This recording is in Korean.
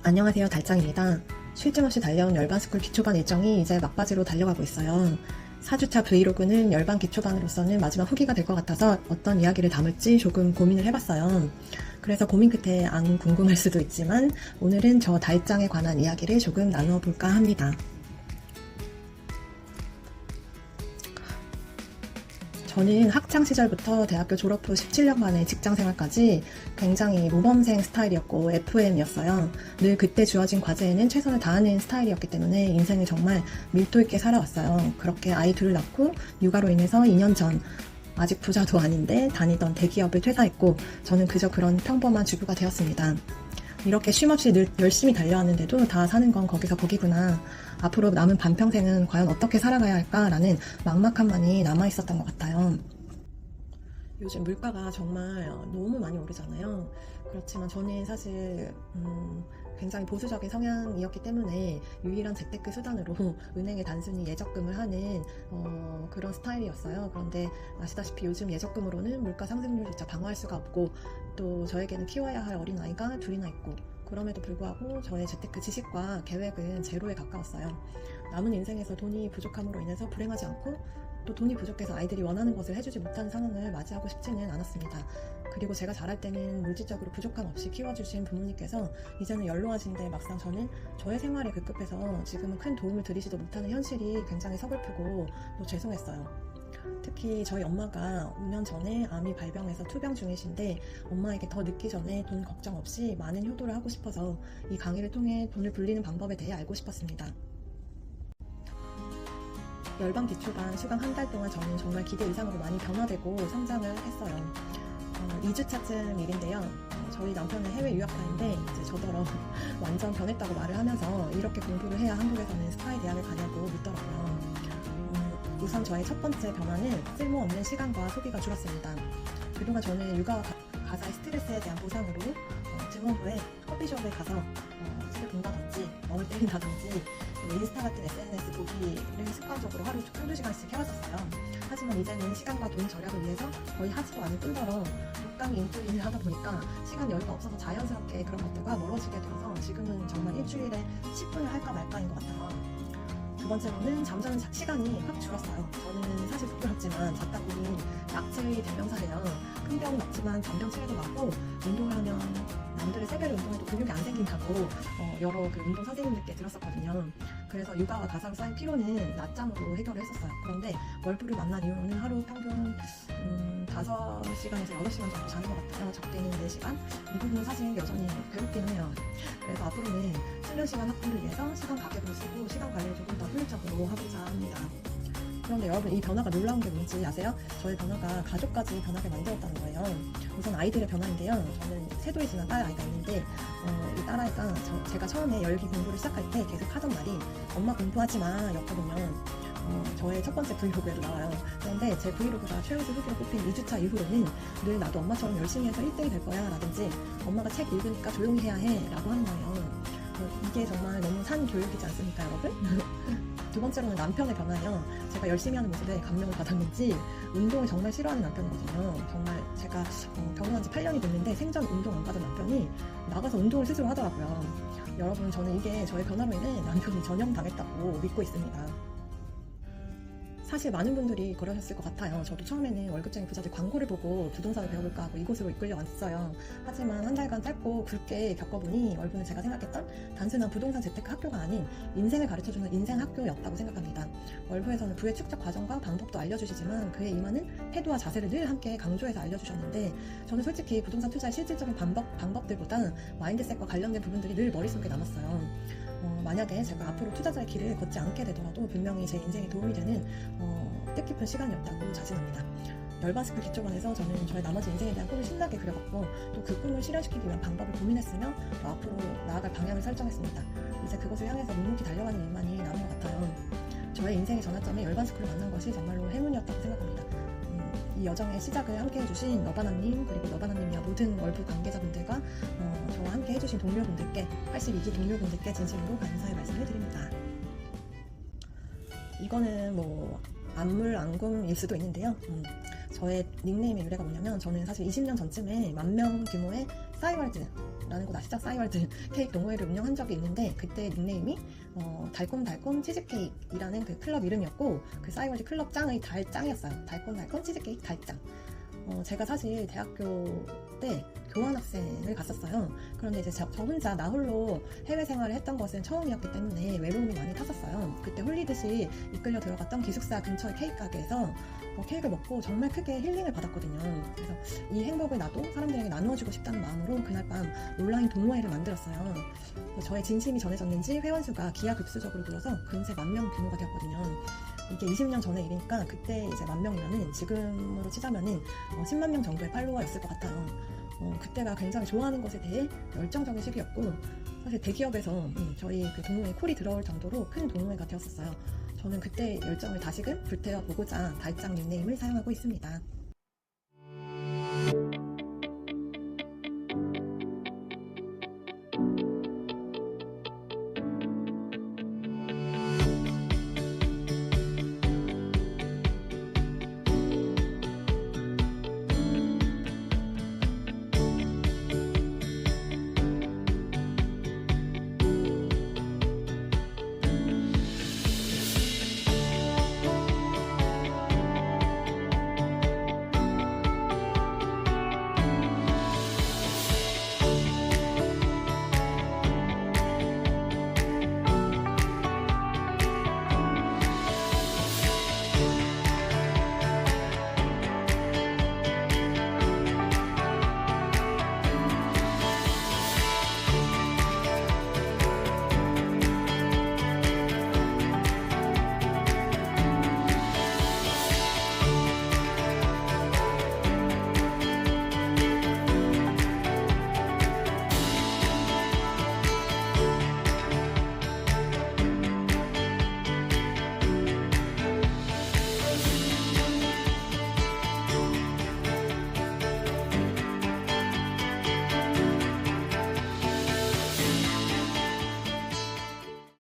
안녕하세요, 달짱입니다. 쉴 틈 없이 달려온 열반스쿨 기초반 일정이 이제 막바지로 달려가고 있어요. 4주차 브이로그는 열반 기초반으로서는 마지막 후기가 될 것 같아서 어떤 이야기를 담을지 조금 고민을 해봤어요. 그래서 고민 끝에 안 궁금할 수도 있지만 오늘은 저 달짱에 관한 이야기를 조금 나눠볼까 합니다. 저는 학창시절부터 대학교 졸업 후 17년 만에 직장생활까지 굉장히 모범생 스타일이었고 FM이었어요. 늘 그때 주어진 과제에는 최선을 다하는 스타일이었기 때문에 인생을 정말 밀도 있게 살아왔어요. 그렇게 아이 둘을 낳고 육아로 인해서 2년 전 아직 부자도 아닌데 다니던 대기업을 퇴사했고 저는 그저 그런 평범한 주부가 되었습니다. 이렇게 쉼없이 늘 열심히 달려왔는데도 다 사는 건 거기서 거기구나. 앞으로 남은 반평생은 과연 어떻게 살아가야 할까라는 막막함만이 남아있었던 것 같아요. 요즘 물가가 정말 너무 많이 오르잖아요. 그렇지만 저는 사실 굉장히 보수적인 성향이었기 때문에 유일한 재테크 수단으로 은행에 단순히 예적금을 하는 그런 스타일이었어요. 그런데 아시다시피 요즘 예적금으로는 물가 상승률조차 방어할 수가 없고 또 저에게는 키워야 할 어린아이가 둘이나 있고 그럼에도 불구하고 저의 재테크 지식과 계획은 제로에 가까웠어요. 남은 인생에서 돈이 부족함으로 인해서 불행하지 않고 또 돈이 부족해서 아이들이 원하는 것을 해주지 못하는 상황을 맞이하고 싶지는 않았습니다. 그리고 제가 자랄 때는 물질적으로 부족함 없이 키워주신 부모님께서 이제는 연로하신데 막상 저는 저의 생활에 급급해서 지금은 큰 도움을 드리지도 못하는 현실이 굉장히 서글프고 또 죄송했어요. 특히 저희 엄마가 5년 전에 암이 발병해서 투병 중이신데 엄마에게 더 늦기 전에 돈 걱정 없이 많은 효도를 하고 싶어서 이 강의를 통해 돈을 불리는 방법에 대해 알고 싶었습니다. 열반 기초반 수강 한 달 동안 저는 정말 기대 이상으로 많이 변화되고 성장을 했어요. 2주차쯤 일인데요. 저희 남편은 해외 유학파인데 이제 저더러 완전 변했다고 말을 하면서 이렇게 공부를 해야 한국에서는 스파이 대학을 가냐고 묻더라고요. 우선 저의 첫 번째 변화는 쓸모없는 시간과 소비가 줄었습니다. 그동안 저는 육아와 가사의 스트레스에 대한 보상으로 등원부에 커피숍에 가서 책을 본다든지 멍을 때린다든지 인스타 같은 SNS 보기를 습관적으로 하루 한두 시간씩 해왔었어요. 하지만 이제는 시간과 돈 절약을 위해서 거의 하지도 않을 뿐더러 독감이 인플레를 하다 보니까 시간 여유가 없어서 자연스럽게 그런 것들과 멀어지게 되어서 지금은 정말 일주일에 10분을 할까 말까인 것 같아요. 두 번째로는 잠자는 시간이 확 줄었어요. 저는 사실 부끄럽지만 작다 보니 약체의 대명사예요. 큰 병은 없지만 잔병 치레도 맞고 운동을 하면 남들의 3배로 운동해도 근육이 안 생긴다고 여러 그 운동 선생님들께 들었었거든요. 그래서 육아와 가사로 쌓인 피로는 낮잠으로 해결을 했었어요. 그런데 월부를 만난 이후로는 하루 평균 5시간에서 8시간 정도 자는 것 같아요. 적게는 4시간. 이 부분은 사실 여전히 괴롭긴 해요. 그래서 앞으로는 수면 시간 확보를 위해서 시간 가격을 쓰고 시간 관리를 조금 더 효율적으로 하고자 합니다. 그런데 여러분, 이 변화가 놀라운 게 뭔지 아세요? 저의 변화가 가족까지 변하게 만들었다는 거예요. 우선 아이들의 변화인데요. 저는 세돌이 지난 딸 아이가 있는데 이 딸 아이가 제가 처음에 열기 공부를 시작할 때 계속 하던 말이 엄마 공부하지 마 였거든요. 저의 첫 번째 브이로그에도 나와요. 그런데 제 브이로그가 최우수 후기로 뽑힌 2주차 이후로는 늘 나도 엄마처럼 열심히 해서 1등이 될 거야 라든지 엄마가 책 읽으니까 조용히 해야 해 라고 하는 거예요. 이게 정말 너무 산 교육이지 않습니까, 여러분? 두 번째로는 남편의 변화예요. 제가 열심히 하는 모습에 감명을 받았는지 운동을 정말 싫어하는 남편이거든요. 정말 제가 결혼한 지 8년이 됐는데 생전 운동 안 가던 남편이 나가서 운동을 스스로 하더라고요. 여러분, 저는 이게 저의 변화로 인해 남편이 전염당했다고 믿고 있습니다. 사실 많은 분들이 그러셨을 것 같아요. 저도 처음에는 월급쟁이 부자들 광고를 보고 부동산을 배워볼까 하고 이곳으로 이끌려왔어요. 하지만 한 달간 짧고 굵게 겪어보니 월부는 제가 생각했던 단순한 부동산 재테크 학교가 아닌 인생을 가르쳐주는 인생 학교였다고 생각합니다. 월부에서는 부의 축적 과정과 방법도 알려주시지만 그에 임하는 태도와 자세를 늘 함께 강조해서 알려주셨는데 저는 솔직히 부동산 투자의 실질적인 방법들보다 마인드셋과 관련된 부분들이 늘 머릿속에 남았어요. 만약에 제가 앞으로 투자자의 길을 걷지 않게 되더라도 분명히 제 인생에 도움이 되는 뜻깊은 시간이었다고 자신합니다. 열반스쿨 기초반에서 저는 저의 나머지 인생에 대한 꿈을 신나게 그려봤고 또 그 꿈을 실현시키기 위한 방법을 고민했으며 또 앞으로 나아갈 방향을 설정했습니다. 이제 그것을 향해서 묵묵히 달려가는 일만이 남은 것 같아요. 저의 인생의 전환점에 열반스쿨을 만난 것이 정말로 행운이었다고 생각합니다. 이 여정의 시작을 함께 해주신 너바나님 그리고 너바나님이와 모든 월부 관계자분들과 저와 함께 해주신 동료분들께 82기 동료분들께 진심으로 감사의 말씀을 드립니다. 이거는 뭐 안물안금일 수도 있는데요. 저의 닉네임의 유래가 뭐냐면 저는 사실 20년 전쯤에 10,000명 규모의 싸이월드 치즈케이크라는 곳 아시죠? 싸이월드 케이크 동호회를 운영한 적이 있는데 그때 닉네임이 달콤달콤 치즈케이크이라는 그 클럽 이름이었고 그 싸이월드 클럽장의 달짱이었어요. 달콤달콤 치즈케이크 달짱. 제가 사실 대학교 때 교환학생을 갔었어요. 그런데 이제 저 혼자 나 홀로 해외 생활을 했던 것은 처음이었기 때문에 외로움이 많이 탔었어요. 그때 홀리듯이 이끌려 들어갔던 기숙사 근처의 케이크 가게에서 케이크를 먹고 정말 크게 힐링을 받았거든요. 그래서 이 행복을 나도 사람들에게 나누어주고 싶다는 마음으로 그날 밤 온라인 동호회를 만들었어요. 저의 진심이 전해졌는지 회원수가 기하급수적으로 늘어서 금세 10,000명 규모가 되었거든요. 이게 20년 전의 일이니까 그때 이제 10,000명이면은 지금으로 치자면은 10만 명 정도의 팔로워였을 것 같아요. 그때가 굉장히 좋아하는 것에 대해 열정적인 시기였고 사실 대기업에서 저희 그 동호회 콜이 들어올 정도로 큰 동호회가 되었었어요. 저는 그때 열정을 다시금 불태워 보고자 달짱 닉네임을 사용하고 있습니다.